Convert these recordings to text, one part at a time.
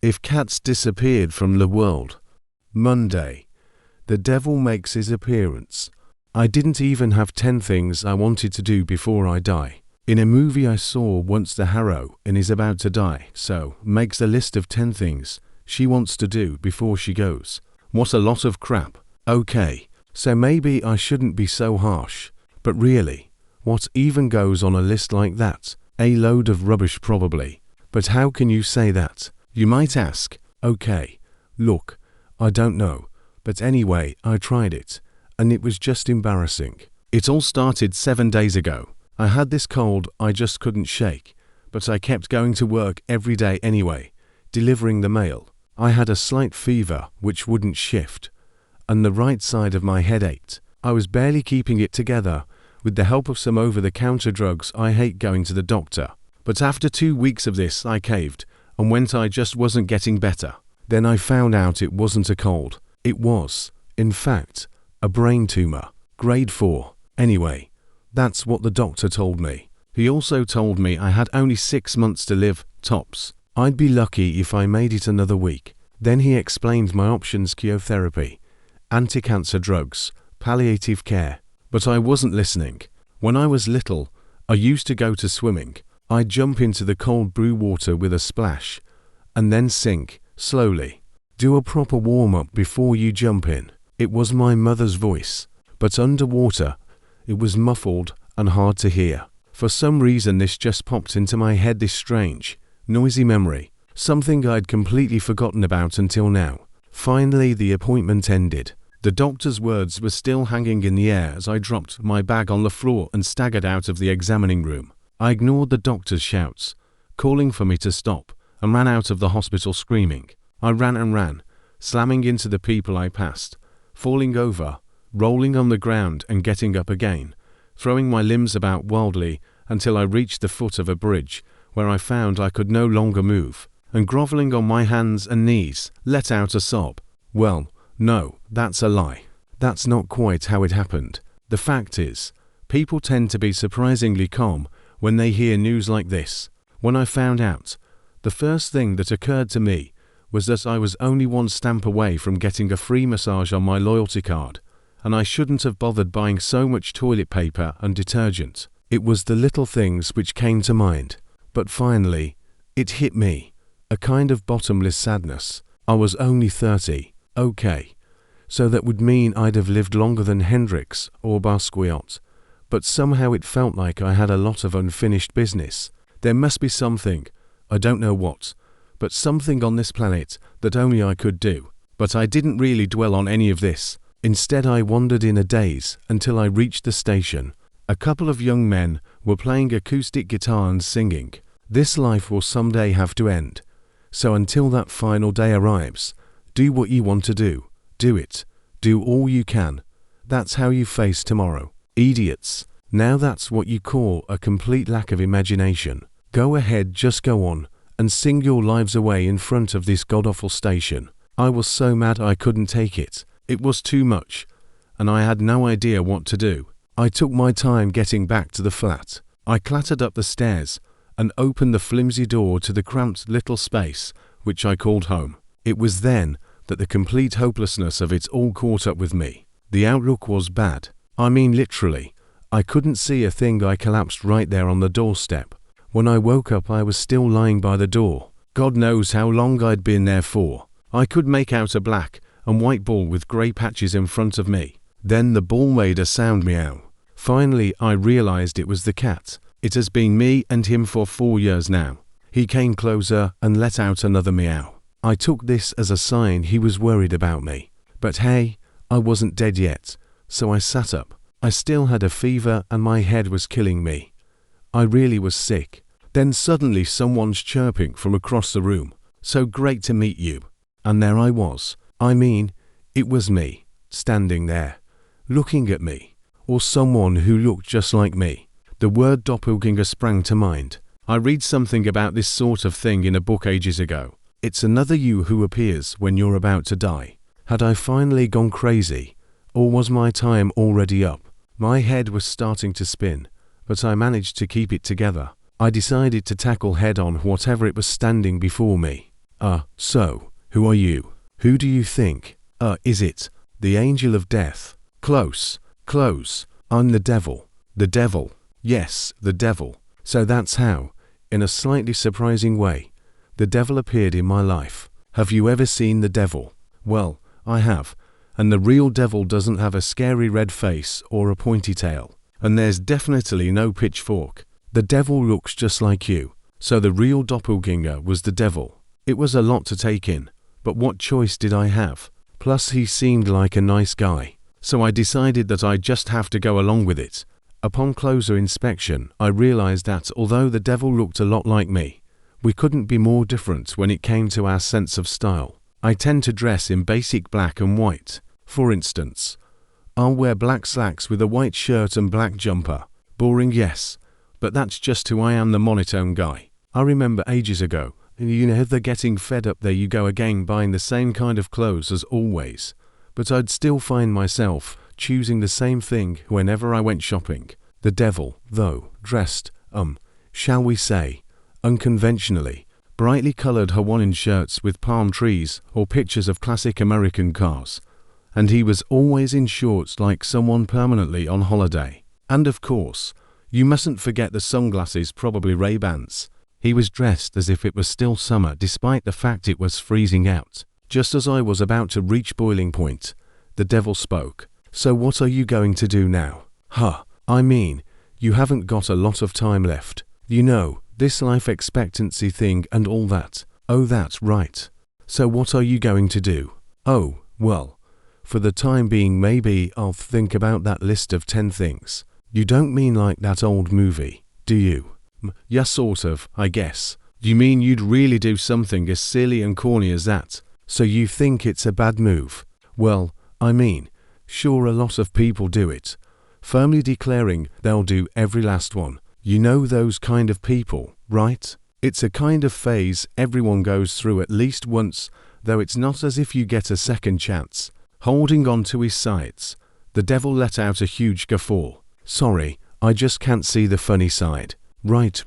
If cats disappeared from the world. Monday. The devil makes his appearance. I didn't even have 10 things I wanted to do before I die. In a movie I saw once, the hero and is about to die, so makes a list of 10 things she wants to do before she goes. What a lot of crap. Okay, so maybe I shouldn't be so harsh. But really, what even goes on a list like that? A load of rubbish probably. But how can you say that? You might ask. Okay, look, I don't know. But anyway, I tried it. And it was just embarrassing. It all started 7 days ago. I had this cold I just couldn't shake. But I kept going to work every day anyway, delivering the mail. I had a slight fever which wouldn't shift. And the right side of my head ached. I was barely keeping it together. With the help of some over-the-counter drugs, I hate going to the doctor. But after 2 weeks of this, I caved, and when I just wasn't getting better. Then I found out it wasn't a cold. It was, in fact, a brain tumor. Grade 4. Anyway, that's what the doctor told me. He also told me I had only 6 months to live, tops. I'd be lucky if I made it another week. Then he explained my options: chemotherapy, anti-cancer drugs, palliative care. But I wasn't listening. When I was little, I used to go to swimming. I'd jump into the cold brew water with a splash, and then sink, slowly. Do a proper warm-up before you jump in. It was my mother's voice, but underwater, it was muffled and hard to hear. For some reason this just popped into my head, this strange, noisy memory, something I'd completely forgotten about until now. Finally the appointment ended. The doctor's words were still hanging in the air as I dropped my bag on the floor and staggered out of the examining room. I ignored the doctor's shouts, calling for me to stop, and ran out of the hospital screaming. I ran and ran, slamming into the people I passed, falling over, rolling on the ground and getting up again, throwing my limbs about wildly until I reached the foot of a bridge, where I found I could no longer move, and groveling on my hands and knees, let out a sob. Well, no, that's a lie. That's not quite how it happened. The fact is, people tend to be surprisingly calm when they hear news like this. When I found out, the first thing that occurred to me was that I was only one stamp away from getting a free massage on my loyalty card, and I shouldn't have bothered buying so much toilet paper and detergent. It was the little things which came to mind. But finally, it hit me. A kind of bottomless sadness. I was only 30. Okay, so that would mean I'd have lived longer than Hendrix or Basquiat. But somehow it felt like I had a lot of unfinished business. There must be something, I don't know what, but something on this planet that only I could do. But I didn't really dwell on any of this. Instead I wandered in a daze until I reached the station. A couple of young men were playing acoustic guitar and singing. This life will someday have to end. So until that final day arrives, do what you want to do. Do it. Do all you can. That's how you face tomorrow. Idiots. Now that's what you call a complete lack of imagination. Go ahead, just go on, and sing your lives away in front of this god-awful station. I was so mad I couldn't take it. It was too much, and I had no idea what to do. I took my time getting back to the flat. I clattered up the stairs and opened the flimsy door to the cramped little space which I called home. It was then that the complete hopelessness of it all caught up with me. The outlook was bad. I mean literally. I couldn't see a thing. I collapsed right there on the doorstep. When I woke up I was still lying by the door. God knows how long I'd been there for. I could make out a black and white ball with grey patches in front of me. Then the ball made a sound, meow. Finally I realized it was the cat. It has been me and him for 4 years now. He came closer and let out another meow. I took this as a sign he was worried about me. But hey, I wasn't dead yet, so I sat up. I still had a fever and my head was killing me. I really was sick. Then suddenly someone's chirping from across the room. So great to meet you. And there I was. I mean, it was me, standing there, looking at me, or someone who looked just like me. The word doppelganger sprang to mind. I read something about this sort of thing in a book ages ago. It's another you who appears when you're about to die. Had I finally gone crazy, or was my time already up? My head was starting to spin, but I managed to keep it together. I decided to tackle head-on whatever it was standing before me. So, who are you? Who do you think? Is it the angel of death? Close, close. I'm the devil. The devil. Yes, the devil. So that's how, in a slightly surprising way, the devil appeared in my life. Have you ever seen the devil? Well, I have. And the real devil doesn't have a scary red face or a pointy tail. And there's definitely no pitchfork. The devil looks just like you. So the real doppelganger was the devil. It was a lot to take in. But what choice did I have? Plus he seemed like a nice guy. So I decided that I'd just have to go along with it. Upon closer inspection, I realized that although the devil looked a lot like me, we couldn't be more different when it came to our sense of style. I tend to dress in basic black and white. For instance, I'll wear black slacks with a white shirt and black jumper. Boring, yes, but that's just who I am, the monotone guy. I remember ages ago, the getting fed up, there you go again, buying the same kind of clothes as always. But I'd still find myself choosing the same thing whenever I went shopping. The devil, though, dressed, shall we say, unconventionally. Brightly colored Hawaiian shirts with palm trees or pictures of classic American cars. And he was always in shorts like someone permanently on holiday. And of course, you mustn't forget the sunglasses, probably Ray-Bans. He was dressed as if it was still summer despite the fact it was freezing out. Just as I was about to reach boiling point, the devil spoke. So what are you going to do now? I mean, you haven't got a lot of time left. You know, this life expectancy thing and all that. Oh, that's right. So what are you going to do? Oh, well, for the time being maybe I'll think about that list of 10 things. You don't mean like that old movie, do you? Yeah, sort of, I guess. You mean you'd really do something as silly and corny as that? So you think it's a bad move? Well, I mean, sure, a lot of people do it, firmly declaring they'll do every last one. You know those kind of people, right? It's a kind of phase everyone goes through at least once, though it's not as if you get a second chance. Holding on to his sides, the devil let out a huge guffaw. Sorry, I just can't see the funny side. Right.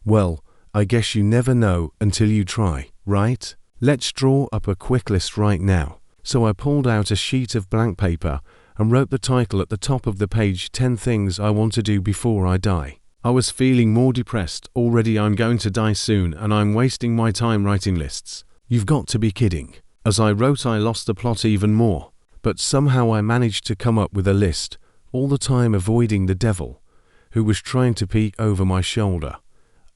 Well, I guess you never know until you try, right? Let's draw up a quick list right now. So I pulled out a sheet of blank paper and wrote the title at the top of the page, 10 Things I Want to Do Before I Die. I was feeling more depressed already. I'm going to die soon and I'm wasting my time writing lists. You've got to be kidding. As I wrote, I lost the plot even more, but somehow I managed to come up with a list, all the time avoiding the devil, who was trying to peek over my shoulder,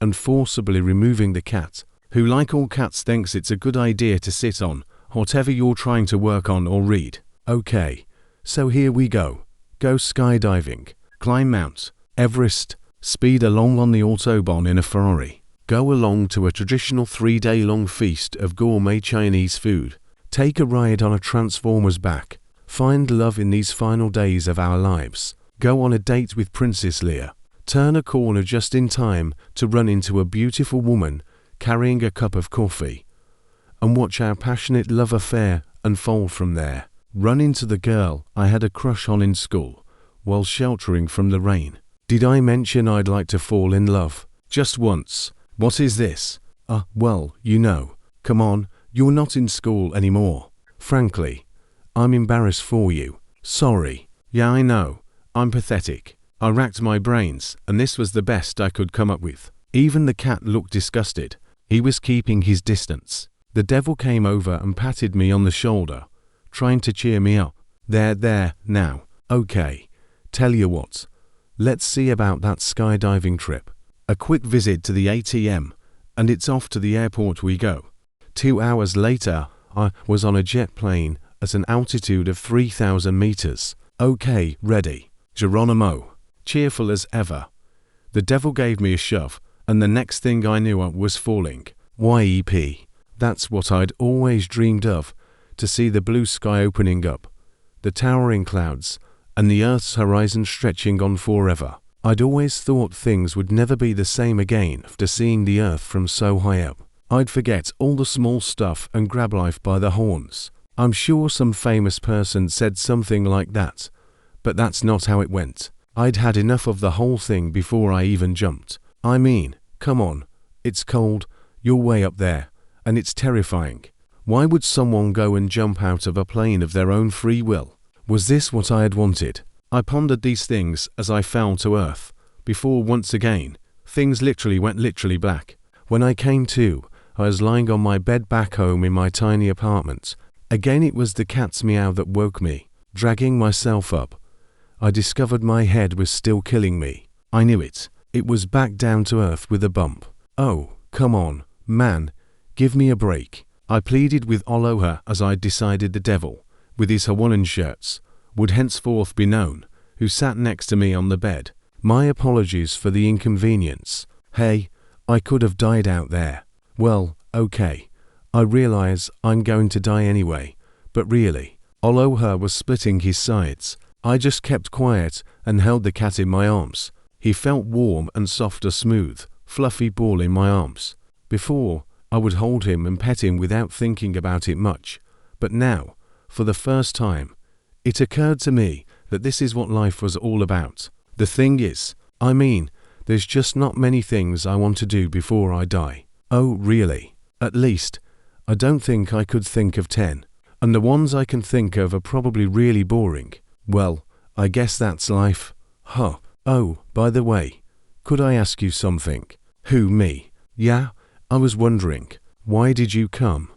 and forcibly removing the cat, who like all cats thinks it's a good idea to sit on whatever you're trying to work on or read. Okay, so here we go. Go skydiving, climb Mount Everest, speed along on the Autobahn in a Ferrari, go along to a traditional 3-day-long feast of gourmet Chinese food, take a ride on a Transformer's back, find love in these final days of our lives, go on a date with Princess Leia, turn a corner just in time to run into a beautiful woman carrying a cup of coffee, and watch our passionate love affair unfold from there. Run into the girl I had a crush on in school while sheltering from the rain. Did I mention I'd like to fall in love? Just once. What is this? Well, you know. Come on, you're not in school anymore. Frankly, I'm embarrassed for you. Sorry. Yeah, I know. I'm pathetic. I racked my brains, and this was the best I could come up with. Even the cat looked disgusted. He was keeping his distance. The devil came over and patted me on the shoulder, trying to cheer me up. There, now. Okay. Tell you what. Let's see about that skydiving trip. A quick visit to the ATM, and it's off to the airport we go. 2 hours later, I was on a jet plane at an altitude of 3,000 meters. Okay, ready. Geronimo. Cheerful as ever. The devil gave me a shove, and the next thing I knew I was falling. YEP. That's what I'd always dreamed of, to see the blue sky opening up, the towering clouds, and the Earth's horizon stretching on forever. I'd always thought things would never be the same again after seeing the Earth from so high up. I'd forget all the small stuff and grab life by the horns. I'm sure some famous person said something like that, but that's not how it went. I'd had enough of the whole thing before I even jumped. I mean, come on, it's cold, you're way up there, and it's terrifying. Why would someone go and jump out of a plane of their own free will? Was this what I had wanted? I pondered these things as I fell to earth, before once again, things went black. When I came to, I was lying on my bed back home in my tiny apartment. Again it was the cat's meow that woke me. Dragging myself up, I discovered my head was still killing me. I knew it. It was back down to earth with a bump. Oh, come on, man, give me a break. I pleaded with Aloha as I decided the devil, with his Hawaiian shirts, would henceforth be known, who sat next to me on the bed. My apologies for the inconvenience. Hey, I could have died out there. Well, okay. I realize I'm going to die anyway, but really, Aloha was splitting his sides. I just kept quiet and held the cat in my arms. He felt warm and soft, a smooth, fluffy ball in my arms. Before, I would hold him and pet him without thinking about it much, but now, for the first time, it occurred to me that this is what life was all about. The thing is, there's just not many things I want to do before I die. Oh, really? At least, I don't think I could think of 10. And the ones I can think of are probably really boring. Well, I guess that's life. Huh. Oh, by the way, could I ask you something? Who, me? Yeah, I was wondering, why did you come?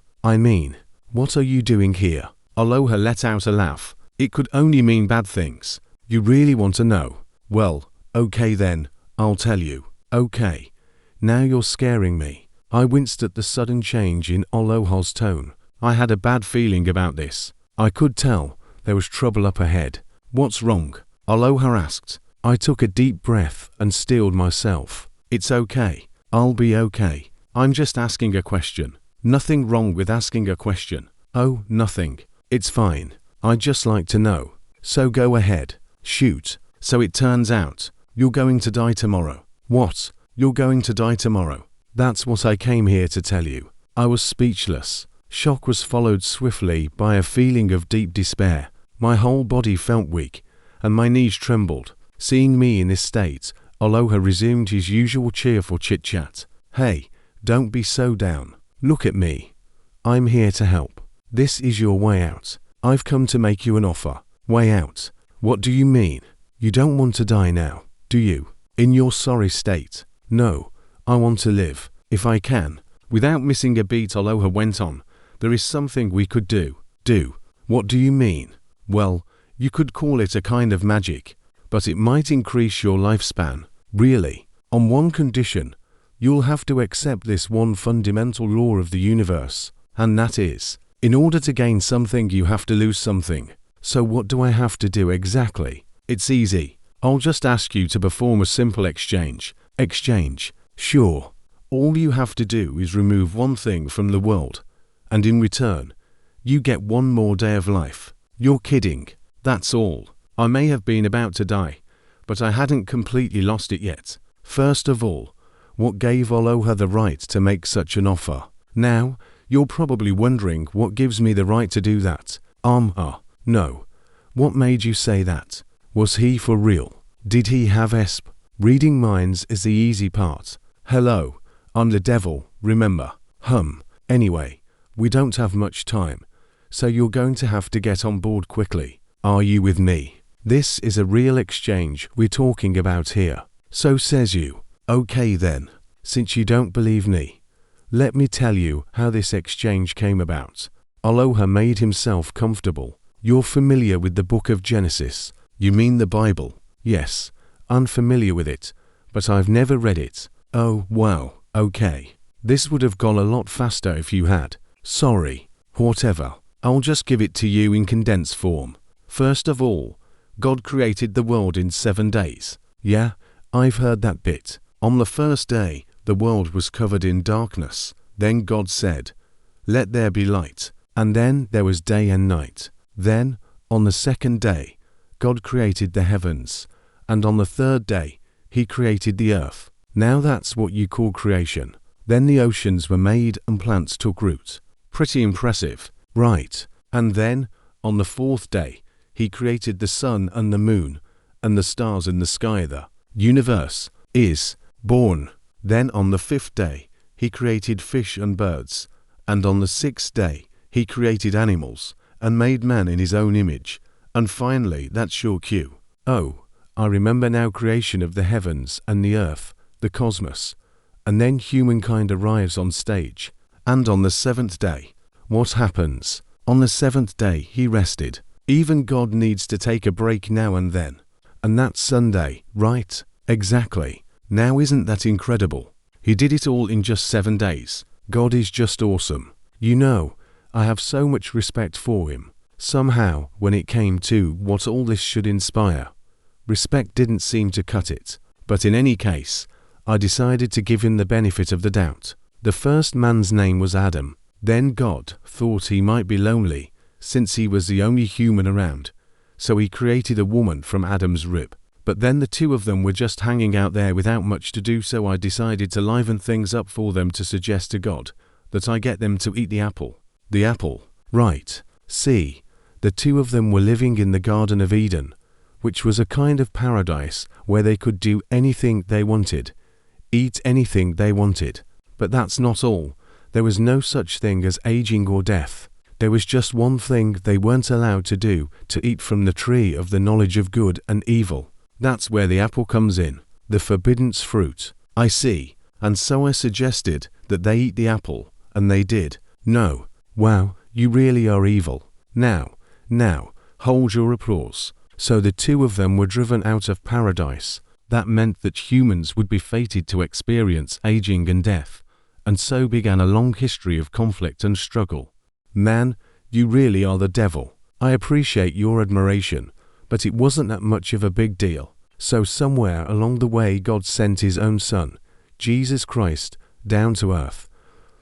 What are you doing here? Aloha let out a laugh. It could only mean bad things. You really want to know? Well, okay then, I'll tell you. Okay. Now you're scaring me. I winced at the sudden change in Aloha's tone. I had a bad feeling about this. I could tell there was trouble up ahead. What's wrong? Aloha asked. I took a deep breath and steeled myself. It's okay. I'll be okay. I'm just asking a question. Nothing wrong with asking a question. Oh, nothing. It's fine. I'd just like to know. So go ahead. Shoot. So it turns out, you're going to die tomorrow. What? You're going to die tomorrow? That's what I came here to tell you. I was speechless. Shock was followed swiftly by a feeling of deep despair. My whole body felt weak, and my knees trembled. Seeing me in this state, Aloha resumed his usual cheerful chit-chat. Hey, don't be so down. Look at me. I'm here to help. This is your way out. I've come to make you an offer. Way out? What do you mean? You don't want to die now, do you? In your sorry state? No, I want to live, if I can. Without missing a beat, Aloha went on. There is something we could do. Do? What do you mean? Well, you could call it a kind of magic, but it might increase your lifespan. Really? On one condition. You'll have to accept this one fundamental law of the universe, and that is, in order to gain something you have to lose something. So what do I have to do exactly? It's easy. I'll just ask you to perform a simple exchange. Exchange? Sure. All you have to do is remove one thing from the world, and in return, you get one more day of life. You're kidding. That's all. I may have been about to die, but I hadn't completely lost it yet. First of all, what gave Aloha the right to make such an offer? Now, you're probably wondering what gives me the right to do that. No. What made you say that? Was he for real? Did he have ESP? Reading minds is the easy part. Hello, I'm the devil, remember? Anyway, we don't have much time, so you're going to have to get on board quickly. Are you with me? This is a real exchange we're talking about here. So says you. Okay then, since you don't believe me, let me tell you how this exchange came about. Aloha made himself comfortable. You're familiar with the book of Genesis. You mean the Bible? Yes, unfamiliar with it, but I've never read it. Oh, wow, okay. This would have gone a lot faster if you had. Sorry. Whatever. I'll just give it to you in condensed form. First of all, God created the world in 7 days. Yeah, I've heard that bit. On the first day, the world was covered in darkness. Then God said, "Let there be light." And then there was day and night. Then, on the second day, God created the heavens. And on the third day, He created the earth. Now that's what you call creation. Then the oceans were made and plants took root. Pretty impressive, right? And then, on the fourth day, He created the sun and the moon, and the stars in the sky. The universe is born. Then on the fifth day, He created fish and birds, And on the sixth day, he created animals, and made man in his own image. And finally, that's your cue. Oh, I remember now, creation of the heavens and the earth, the cosmos. And then humankind arrives on stage. And on the seventh day, what happens? On the seventh day, he rested. Even God needs to take a break now and then. And that's Sunday, right? Exactly. Now isn't that incredible? He did it all in just 7 days. God is just awesome. You know, I have so much respect for him. Somehow, when it came to what all this should inspire, respect didn't seem to cut it. But in any case, I decided to give him the benefit of the doubt. The first man's name was Adam. Then God thought he might be lonely, since he was the only human around. So he created a woman from Adam's rib. But then the two of them were just hanging out there without much to do, so I decided to liven things up for them to suggest to God that I get them to eat the apple. The apple. Right. See, the two of them were living in the Garden of Eden, which was a kind of paradise where they could do anything they wanted, eat anything they wanted. But that's not all. There was no such thing as aging or death. There was just one thing they weren't allowed to do, to eat from the tree of the knowledge of good and evil. That's where the apple comes in, the forbidden fruit. I see. And so I suggested that they eat the apple, and they did. No. Wow, you really are evil. Now, hold your applause. So the two of them were driven out of paradise. That meant that humans would be fated to experience aging and death. And so began a long history of conflict and struggle. Man, you really are the devil. I appreciate your admiration, but it wasn't that much of a big deal. So somewhere along the way, God sent his own son, Jesus Christ, down to earth.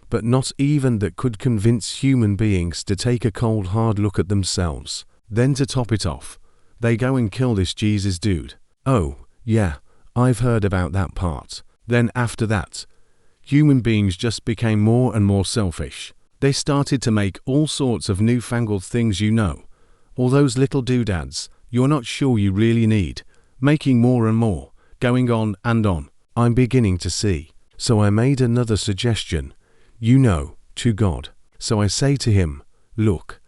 But not even that could convince human beings to take a cold hard look at themselves. Then to top it off, they go and kill this Jesus dude. Oh, yeah, I've heard about that part. Then after that, human beings just became more and more selfish. They started to make all sorts of newfangled things, you know. All those little doodads you're not sure you really need. Making more and more, going on and on. I'm beginning to see. So I made another suggestion, you know, to God. So I say to him, look,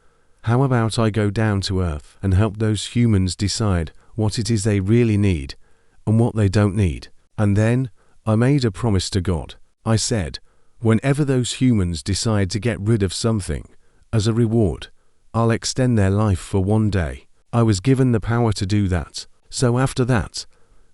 how about I go down to earth and help those humans decide what it is they really need and what they don't need. And then I made a promise to God. I said, whenever those humans decide to get rid of something, as a reward, I'll extend their life for 1 day. I was given the power to do that. So after that,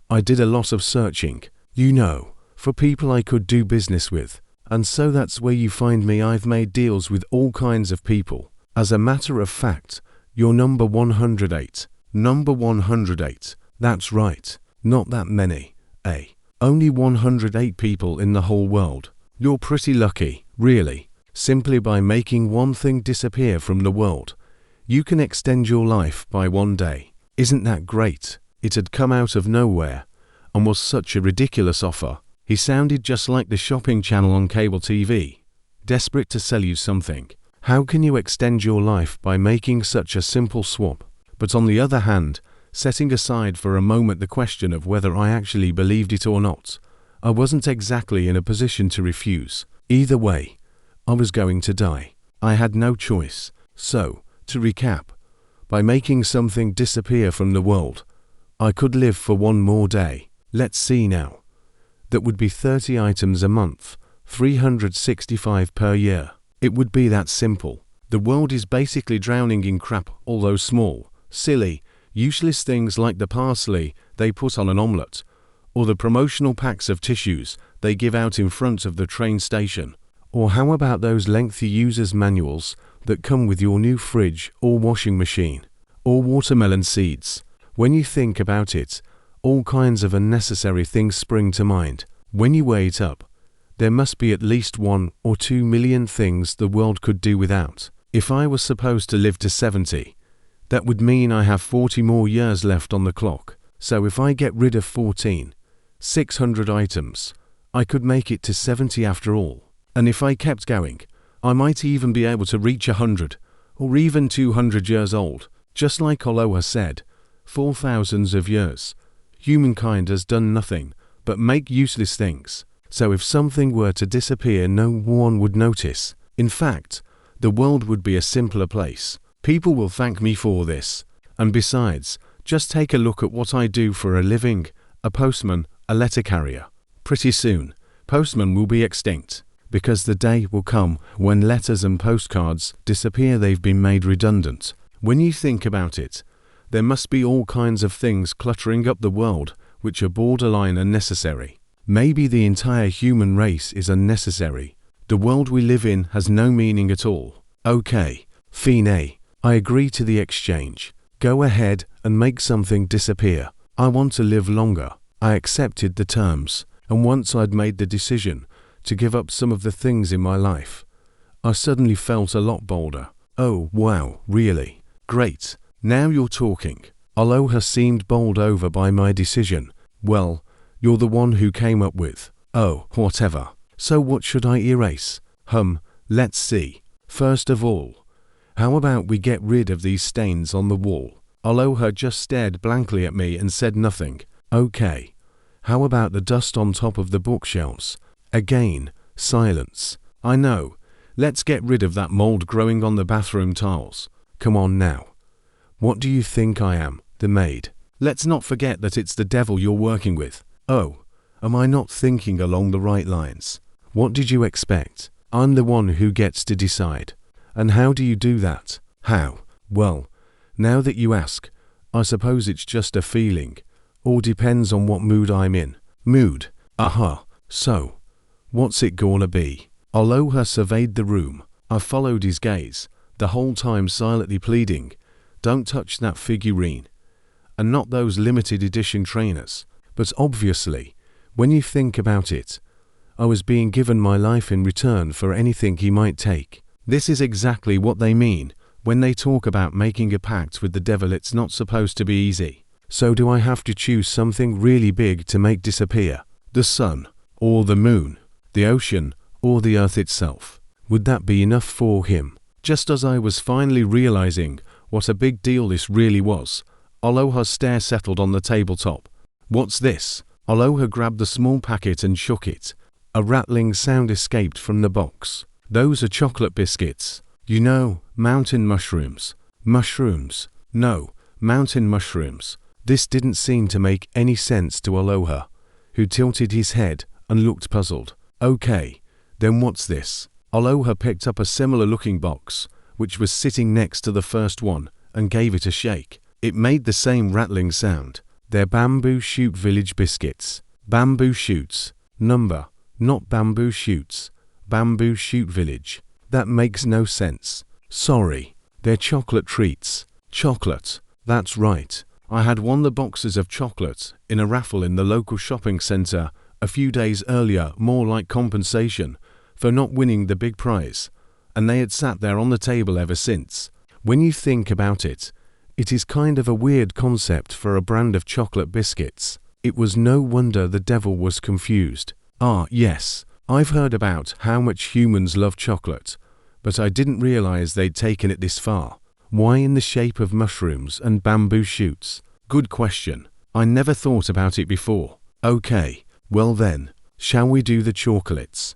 I did a lot of searching, you know, for people I could do business with. And so that's where you find me. I've made deals with all kinds of people. As a matter of fact, you're number 108. Number 108. That's right. Not that many, eh? Only 108 people in the whole world. You're pretty lucky, really. Simply by making one thing disappear from the world, you can extend your life by 1 day. Isn't that great? It had come out of nowhere, and was such a ridiculous offer. He sounded just like the shopping channel on cable TV, desperate to sell you something. How can you extend your life by making such a simple swap? But on the other hand, setting aside for a moment the question of whether I actually believed it or not, I wasn't exactly in a position to refuse. Either way, I was going to die. I had no choice. So, to recap, by making something disappear from the world, I could live for 1 more day. Let's see now. That would be 30 items a month, 365 per year. It would be that simple. The world is basically drowning in crap, all those small, silly, useless things like the parsley they put on an omelette, or the promotional packs of tissues they give out in front of the train station. Or how about those lengthy user's manuals that come with your new fridge or washing machine, or watermelon seeds? When you think about it, all kinds of unnecessary things spring to mind. When you weigh it up, there must be at least 1 or 2 million things the world could do without. If I was supposed to live to 70, that would mean I have 40 more years left on the clock. So if I get rid of 600 items, I could make it to 70 after all. And if I kept going, I might even be able to reach 100 or even 200 years old. Just like Aloha said, for thousands of years, humankind has done nothing but make useless things. So if something were to disappear, no one would notice. In fact, the world would be a simpler place. People will thank me for this. And besides, just take a look at what I do for a living, a postman, a letter carrier. Pretty soon, postmen will be extinct, because the day will come when letters and postcards disappear. They've been made redundant. When you think about it, there must be all kinds of things cluttering up the world which are borderline unnecessary. Maybe the entire human race is unnecessary. The world we live in has no meaning at all. Okay, fine, I agree to the exchange. Go ahead and make something disappear. I want to live longer. I accepted the terms, and once I'd made the decision to give up some of the things in my life, I suddenly felt a lot bolder. Oh, wow, really? Great. Now you're talking. Aloha seemed bowled over by my decision. Well, you're the one who came up with. Oh, whatever. So what should I erase? Let's see. First of all, how about we get rid of these stains on the wall? Aloha just stared blankly at me and said nothing. Okay. How about the dust on top of the bookshelves? Again, silence. I know. Let's get rid of that mold growing on the bathroom tiles. Come on now. What do you think I am, the maid? Let's not forget that it's the devil you're working with. Oh, am I not thinking along the right lines? What did you expect? I'm the one who gets to decide. And how do you do that? How? Well, now that you ask, I suppose it's just a feeling. All depends on what mood I'm in. Mood? Aha. So, what's it gonna be? Aloha surveyed the room. I followed his gaze, the whole time silently pleading, don't touch that figurine. And not those limited edition trainers. But obviously, when you think about it, I was being given my life in return for anything he might take. This is exactly what they mean when they talk about making a pact with the devil. It's not supposed to be easy. So do I have to choose something really big to make disappear? The sun, or the moon, the ocean, or the earth itself? Would that be enough for him? Just as I was finally realizing what a big deal this really was, Aloha's stare settled on the tabletop. What's this? Aloha grabbed the small packet and shook it. A rattling sound escaped from the box. Those are chocolate biscuits. You know, mountain mushrooms. Mushrooms. No, mountain mushrooms. This didn't seem to make any sense to Aloha, who tilted his head and looked puzzled. Okay, then what's this? Aloha picked up a similar-looking box, which was sitting next to the first one, and gave it a shake. It made the same rattling sound. They're bamboo shoot village biscuits. Bamboo shoots. Number, not bamboo shoots. Bamboo shoot village. That makes no sense. Sorry. They're chocolate treats. Chocolate. That's right. I had won the boxes of chocolate in a raffle in the local shopping center a few days earlier, more like compensation for not winning the big prize, and they had sat there on the table ever since. When you think about it, it is kind of a weird concept for a brand of chocolate biscuits. It was no wonder the devil was confused. Ah, yes, I've heard about how much humans love chocolate, but I didn't realize they'd taken it this far. Why in the shape of mushrooms and bamboo shoots? Good question. I never thought about it before. Okay, well then, shall we do the chocolates?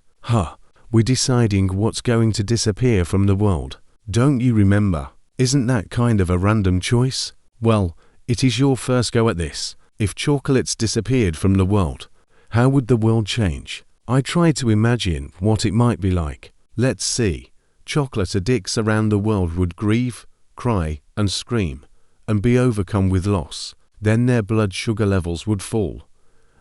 We're deciding what's going to disappear from the world. Don't you remember? Isn't that kind of a random choice? Well, it is your first go at this. If chocolates disappeared from the world, how would the world change? I tried to imagine what it might be like. Let's see. Chocolate addicts around the world would grieve, cry, and scream, and be overcome with loss. Then their blood sugar levels would fall,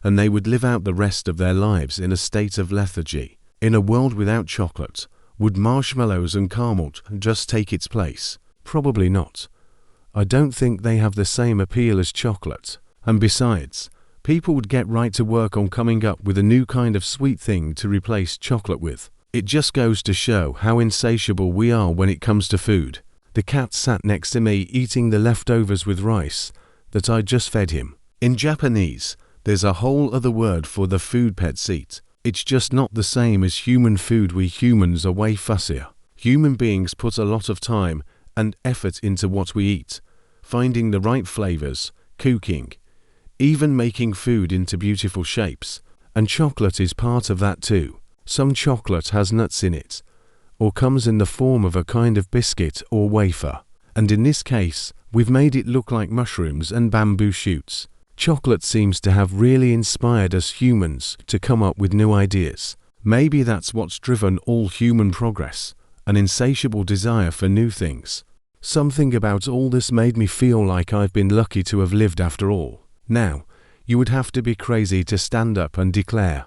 and they would live out the rest of their lives in a state of lethargy. In a world without chocolate, would marshmallows and caramel just take its place? Probably not. I don't think they have the same appeal as chocolate. And besides, people would get right to work on coming up with a new kind of sweet thing to replace chocolate with. It just goes to show how insatiable we are when it comes to food. The cat sat next to me eating the leftovers with rice that I just fed him. In Japanese, there's a whole other word for the food pets eat. It's just not the same as human food. We humans are way fussier. Human beings put a lot of time and effort into what we eat, finding the right flavors, cooking, even making food into beautiful shapes. And chocolate is part of that too. Some chocolate has nuts in it. or comes in the form of a kind of biscuit or wafer. And in this case, we've made it look like mushrooms and bamboo shoots. Chocolate seems to have really inspired us humans to come up with new ideas. Maybe that's what's driven all human progress, an insatiable desire for new things. Something about all this made me feel like I've been lucky to have lived after all. Now, you would have to be crazy to stand up and declare,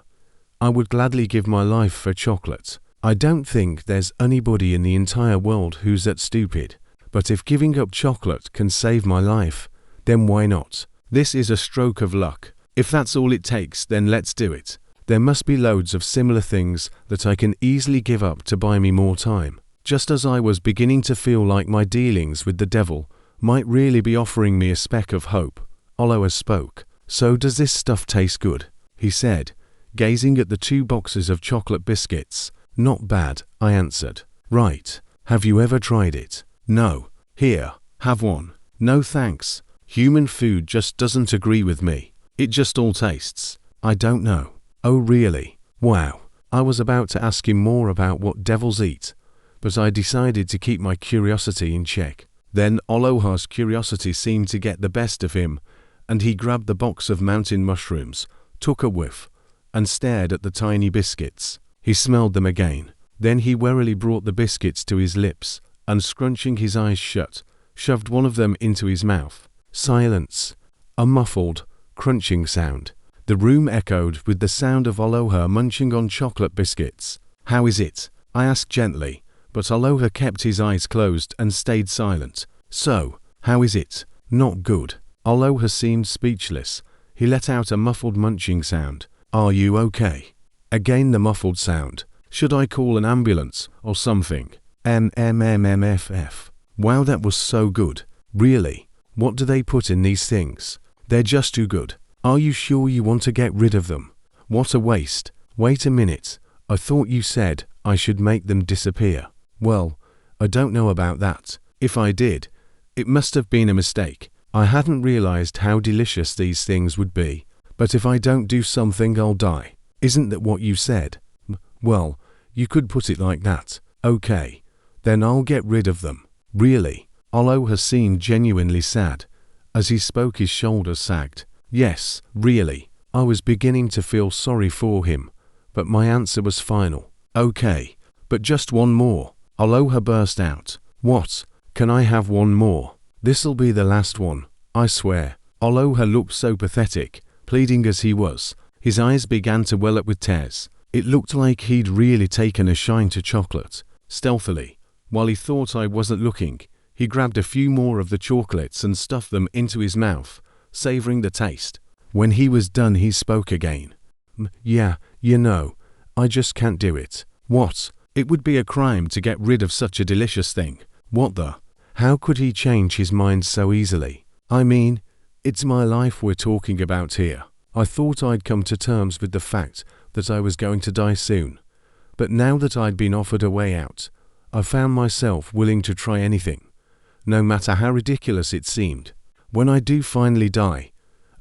I would gladly give my life for chocolate. I don't think there's anybody in the entire world who's that stupid. But if giving up chocolate can save my life, then why not? This is a stroke of luck. If that's all it takes, then let's do it. There must be loads of similar things that I can easily give up to buy me more time. Just as I was beginning to feel like my dealings with the devil might really be offering me a speck of hope, Aloha spoke. So does this stuff taste good? He said, gazing at the 2 boxes of chocolate biscuits. Not bad, I answered. Right. Have you ever tried it? No. Here, have one. No thanks. Human food just doesn't agree with me. It just all tastes. I don't know. Oh really? Wow. I was about to ask him more about what devils eat, but I decided to keep my curiosity in check. Then Aloha's curiosity seemed to get the best of him, and he grabbed the box of mountain mushrooms, took a whiff, and stared at the tiny biscuits. He smelled them again. Then he warily brought the biscuits to his lips, and scrunching his eyes shut, shoved one of them into his mouth. Silence. A muffled, crunching sound. The room echoed with the sound of Aloha munching on chocolate biscuits. How is it? I asked gently, but Aloha kept his eyes closed and stayed silent. So, how is it? Not good. Aloha seemed speechless. He let out a muffled munching sound. Are you okay? Again the muffled sound. Should I call an ambulance or something? MMMMFF. Wow, that was so good. Really? What do they put in these things? They're just too good. Are you sure you want to get rid of them? What a waste. Wait a minute. I thought you said I should make them disappear. Well, I don't know about that. If I did, it must have been a mistake. I hadn't realized how delicious these things would be. But if I don't do something, I'll die. Isn't that what you said? Well, you could put it like that. Okay. Then I'll get rid of them. Really? Aloha seemed genuinely sad. As he spoke, his shoulders sagged. Yes, really. I was beginning to feel sorry for him, but my answer was final. Okay, but just one more. Aloha burst out. What? Can I have one more? This'll be the last one, I swear. Aloha looked so pathetic, pleading as he was. His eyes began to well up with tears. It looked like he'd really taken a shine to chocolate. Stealthily, while he thought I wasn't looking, he grabbed a few more of the chocolates and stuffed them into his mouth, savoring the taste. When he was done, he spoke again. Yeah, you know, I just can't do it. What? It would be a crime to get rid of such a delicious thing. What the? How could he change his mind so easily? I mean, it's my life we're talking about here. I thought I'd come to terms with the fact that I was going to die soon. But now that I'd been offered a way out, I found myself willing to try anything, no matter how ridiculous it seemed. When I do finally die,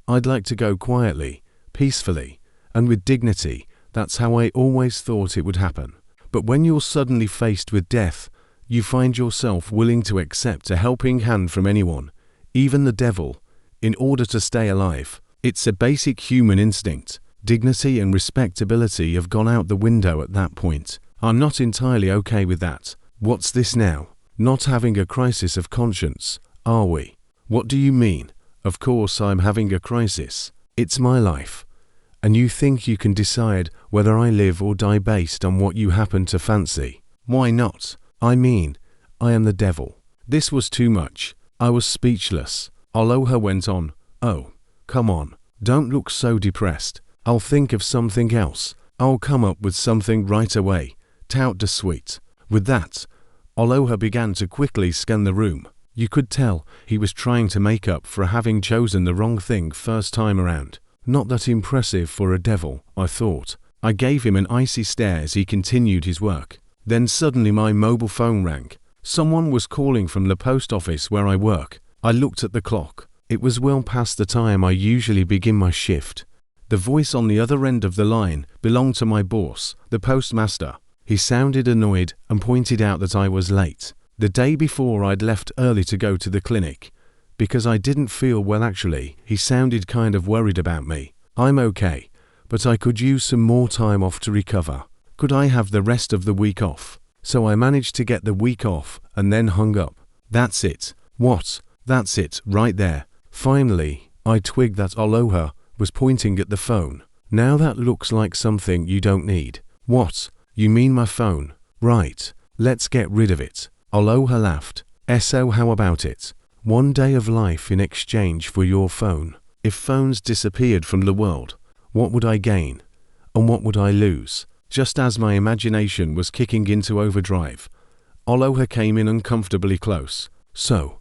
I'd like to go quietly, peacefully, and with dignity. That's how I always thought it would happen. But when you're suddenly faced with death, you find yourself willing to accept a helping hand from anyone, even the devil, in order to stay alive. It's a basic human instinct. Dignity and respectability have gone out the window at that point. I'm not entirely okay with that. What's this now? Not having a crisis of conscience, are we? What do you mean? Of course I'm having a crisis. It's my life. And you think you can decide whether I live or die based on what you happen to fancy? Why not? I mean, I am the devil. This was too much. I was speechless. Aloha went on. Oh, come on. Don't look so depressed. I'll think of something else. I'll come up with something right away. Tout de suite. With that, Aloha began to quickly scan the room. You could tell he was trying to make up for having chosen the wrong thing first time around. Not that impressive for a devil, I thought. I gave him an icy stare as he continued his work. Then suddenly my mobile phone rang. Someone was calling from the post office where I work. I looked at the clock. It was well past the time I usually begin my shift. The voice on the other end of the line belonged to my boss, the postmaster. He sounded annoyed and pointed out that I was late. The day before I'd left early to go to the clinic. Because I didn't feel well actually. He sounded kind of worried about me. I'm okay, but I could use some more time off to recover. Could I have the rest of the week off? So I managed to get the week off and then hung up. That's it. What? That's it, right there. Finally, I twigged that Aloha was pointing at the phone. Now that looks like something you don't need. What? You mean my phone? Right. Let's get rid of it. Aloha laughed. So how about it? 1 day of life in exchange for your phone. If phones disappeared from the world, what would I gain? And what would I lose? Just as my imagination was kicking into overdrive, Aloha came in uncomfortably close. So,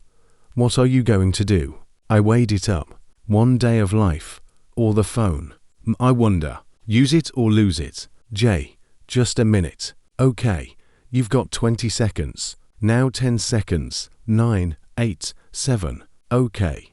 what are you going to do? I weighed it up. 1 day of life, or the phone. I wonder, use it or lose it? Jay, just a minute. Okay, you've got 20 seconds. Now 10 seconds. 9, 8, 7. Okay.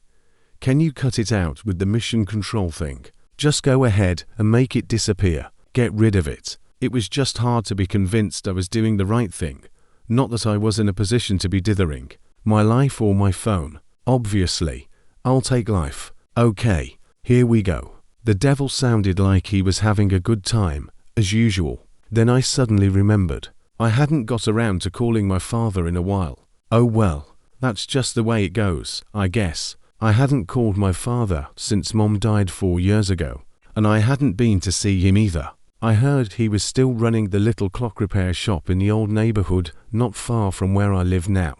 Can you cut it out with the mission control thing? Just go ahead and make it disappear. Get rid of it. It was just hard to be convinced I was doing the right thing. Not that I was in a position to be dithering. My life or my phone? Obviously. I'll take life. Okay, here we go. The devil sounded like he was having a good time, as usual. Then I suddenly remembered. I hadn't got around to calling my father in a while. Oh well, that's just the way it goes, I guess. I hadn't called my father since Mom died 4 years ago, and I hadn't been to see him either. I heard he was still running the little clock repair shop in the old neighborhood not far from where I live now.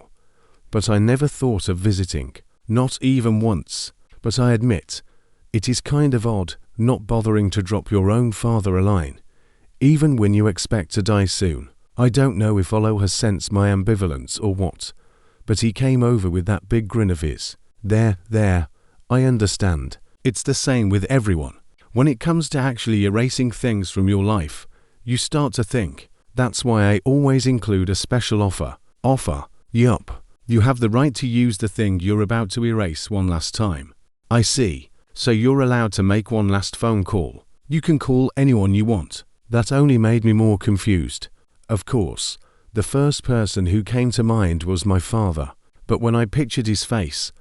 But I never thought of visiting, not even once. But I admit, it is kind of odd not bothering to drop your own father a line, even when you expect to die soon. I don't know if Aloha sensed my ambivalence or what, but he came over with that big grin of his. There, I understand. It's the same with everyone. When it comes to actually erasing things from your life, you start to think. That's why I always include a special offer. Yup. You have the right to use the thing you're about to erase one last time. I see. So you're allowed to make one last phone call. You can call anyone you want. That only made me more confused. Of course, the first person who came to mind was my father. But when I pictured his face,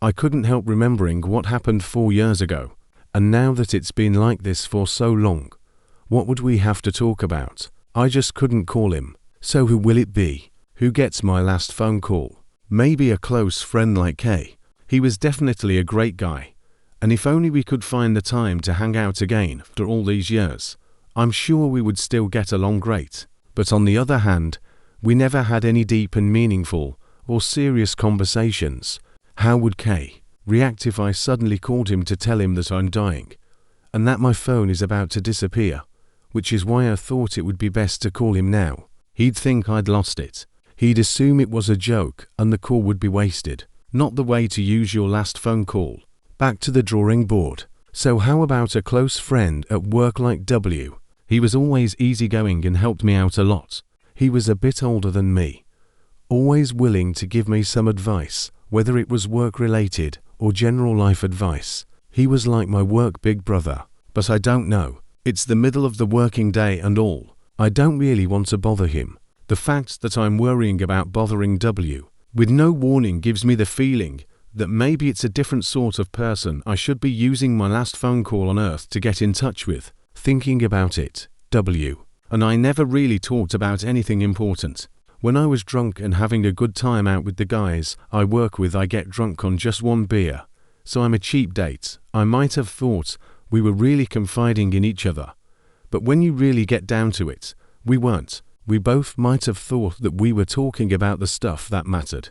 I couldn't help remembering what happened 4 years ago. And now that it's been like this for so long, what would we have to talk about? I just couldn't call him. So who will it be? Who gets my last phone call? Maybe a close friend like Kay. He was definitely a great guy. And if only we could find the time to hang out again after all these years, I'm sure we would still get along great. But on the other hand, we never had any deep and meaningful or serious conversations. How would Kay react if I suddenly called him to tell him that I'm dying and that my phone is about to disappear, which is why I thought it would be best to call him now. He'd think I'd lost it. He'd assume it was a joke and the call would be wasted. Not the way to use your last phone call. Back to the drawing board. So how about a close friend at work like W? He was always easygoing and helped me out a lot. He was a bit older than me, always willing to give me some advice, whether it was work-related or general life advice. He was like my work big brother. But I don't know. It's the middle of the working day and all. I don't really want to bother him. The fact that I'm worrying about bothering W with no warning gives me the feeling that maybe it's a different sort of person I should be using my last phone call on Earth to get in touch with. Thinking about it, W and I never really talked about anything important. When I was drunk and having a good time out with the guys I work with, I get drunk on just 1 beer. So I'm a cheap date. I might have thought we were really confiding in each other. But when you really get down to it, we weren't. We both might have thought that we were talking about the stuff that mattered.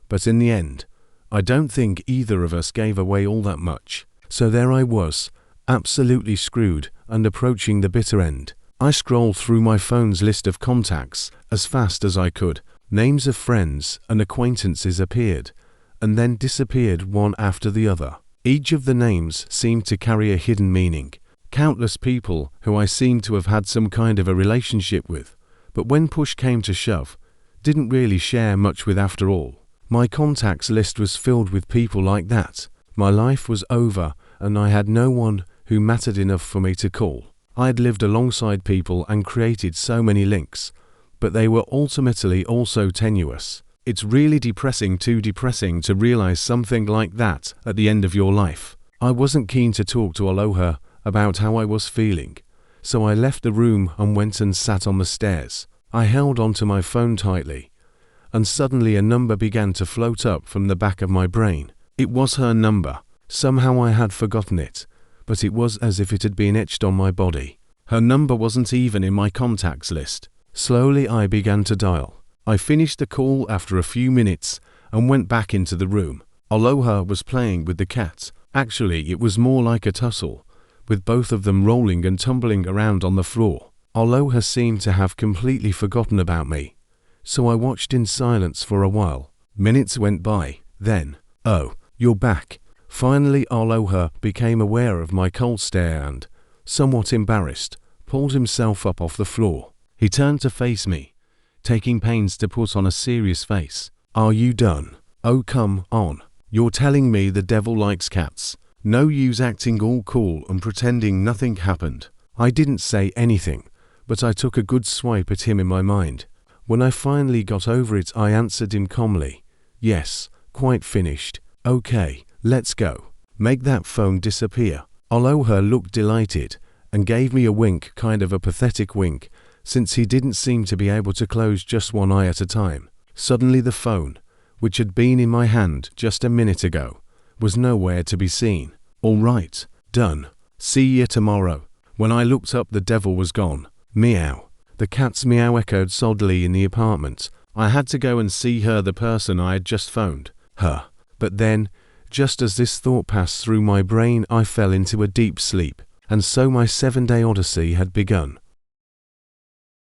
But in the end, I don't think either of us gave away all that much. So there I was, absolutely screwed and approaching the bitter end. I scrolled through my phone's list of contacts as fast as I could. Names of friends and acquaintances appeared and then disappeared one after the other. Each of the names seemed to carry a hidden meaning. Countless people who I seemed to have had some kind of a relationship with, but when push came to shove, didn't really share much with after all. My contacts list was filled with people like that. My life was over and I had no one who mattered enough for me to call. I had lived alongside people and created so many links, but they were ultimately also tenuous. It's really depressing to realize something like that at the end of your life. I wasn't keen to talk to Aloha about how I was feeling, so I left the room and went and sat on the stairs. I held onto my phone tightly, and suddenly a number began to float up from the back of my brain. It was her number. Somehow I had forgotten it, but it was as if it had been etched on my body. Her number wasn't even in my contacts list. Slowly I began to dial. I finished the call after a few minutes and went back into the room. Aloha was playing with the cat. Actually, it was more like a tussle, with both of them rolling and tumbling around on the floor. Aloha seemed to have completely forgotten about me, so I watched in silence for a while. Minutes went by. Then, "Oh, you're back." Finally Aloha became aware of my cold stare and, somewhat embarrassed, pulled himself up off the floor. He turned to face me, taking pains to put on a serious face. "Are you done? Oh, come on. You're telling me the devil likes cats. No use acting all cool and pretending nothing happened." I didn't say anything, but I took a good swipe at him in my mind. When I finally got over it, I answered him calmly. "Yes, quite finished. Okay, let's go. Make that phone disappear." Aloha looked delighted and gave me a wink, kind of a pathetic wink, since he didn't seem to be able to close just one eye at a time. Suddenly the phone, which had been in my hand just a minute ago, was nowhere to be seen. "All right, done. See ya tomorrow." When I looked up, the devil was gone. Meow. The cat's meow echoed soldily in the apartment. I had to go and see her, the person I had just phoned. Her. But then, just as this thought passed through my brain, I fell into a deep sleep, and so my 7-day odyssey had begun.